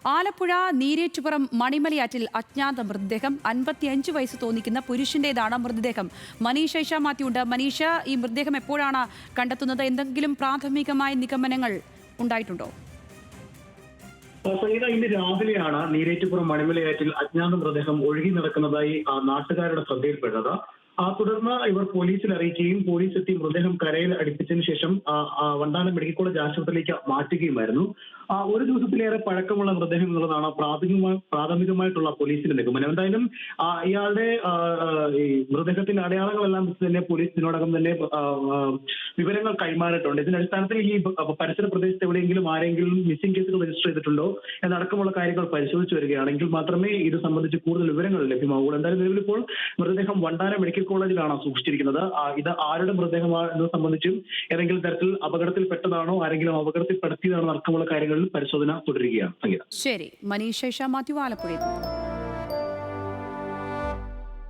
ആലപ്പുഴ നീരേറ്റുപുറം മണിമലയാറ്റിൽ അജ്ഞാത മൃതദേഹം. 55 വയസ്സ് തോന്നിക്കുന്ന പുരുഷന്റേതാണ് മൃതദേഹം. മനീഷ ഇഷ മാത്യു ഉണ്ട്. മനീഷ, ഈ മൃതദേഹം എപ്പോഴാണ് കണ്ടെത്തുന്നത്? എന്തെങ്കിലും പ്രാഥമികമായ നിഗമനങ്ങൾ ഉണ്ടായിട്ടുണ്ടോ? സൈന, ഇന്ന് രാവിലെയാണ് നീരേറ്റുപുറം മണിമലയാറ്റിൽ അജ്ഞാത മൃതദേഹം ഒഴുകി നടക്കുന്നതായി നാട്ടുകാരുടെ ശ്രദ്ധയിൽപ്പെട്ടത്. തുടർന്ന് ഇവർ പോലീസിൽ അറിയിക്കുകയും പോലീസ് എത്തി മൃതദേഹം കരയിൽ അടുപ്പിച്ചതിന് ശേഷം വണ്ടാനം മെഡിക്കൽ കോളേജ് ആശുപത്രിയിലേക്ക് മാറ്റുകയുമായിരുന്നു. ഒരു ദിവസത്തിലേറെ പഴക്കമുള്ള മൃതദേഹം എന്നുള്ളതാണ് പ്രാഥമികമായിട്ടുള്ള പോലീസിന്റെ നിഗമനം. എന്തായാലും ഇയാളുടെ ഈ മൃതദേഹത്തിന്റെ അടയാളങ്ങളെല്ലാം വെച്ച് തന്നെ പോലീസ് ഇതിനോടകം തന്നെ വിവരങ്ങൾ കൈമാറിയിട്ടുണ്ട്. ഇതിന്റെ അടിസ്ഥാനത്തിൽ ഈ പരിസര പ്രദേശത്ത് എവിടെയെങ്കിലും ആരെങ്കിലും മിസ്സിംഗ് കേസുകൾ രജിസ്റ്റർ ചെയ്തിട്ടുണ്ടോ എന്നടക്കമുള്ള കാര്യങ്ങൾ പരിശോധിച്ചു വരികയാണെങ്കിൽ മാത്രമേ ഇത് സംബന്ധിച്ച് കൂടുതൽ വിവരങ്ങൾ ലഭ്യമാവുള്ളൂ. എന്തായാലും നിലവിലിപ്പോൾ മൃതദേഹം വണ്ടാനം മെഡിക്കൽ കോളേജിലാണ് സൂക്ഷിച്ചിരിക്കുന്നത്. ഇത് ആരുടെ മൃതദേഹമാണെന്നത് സംബന്ധിച്ചും ഏതെങ്കിലും തരത്തിൽ അപകടത്തിൽപ്പെട്ടതാണോ, ആരെങ്കിലും അപകടത്തിൽപ്പെടുത്തിയതാണോ അടക്കമുള്ള കാര്യങ്ങളിൽ പരിശോധന തുടരുകയാണ്. ശരി, മനീഷ ഇഷ മാത്യു, ആലപ്പുഴയിൽ.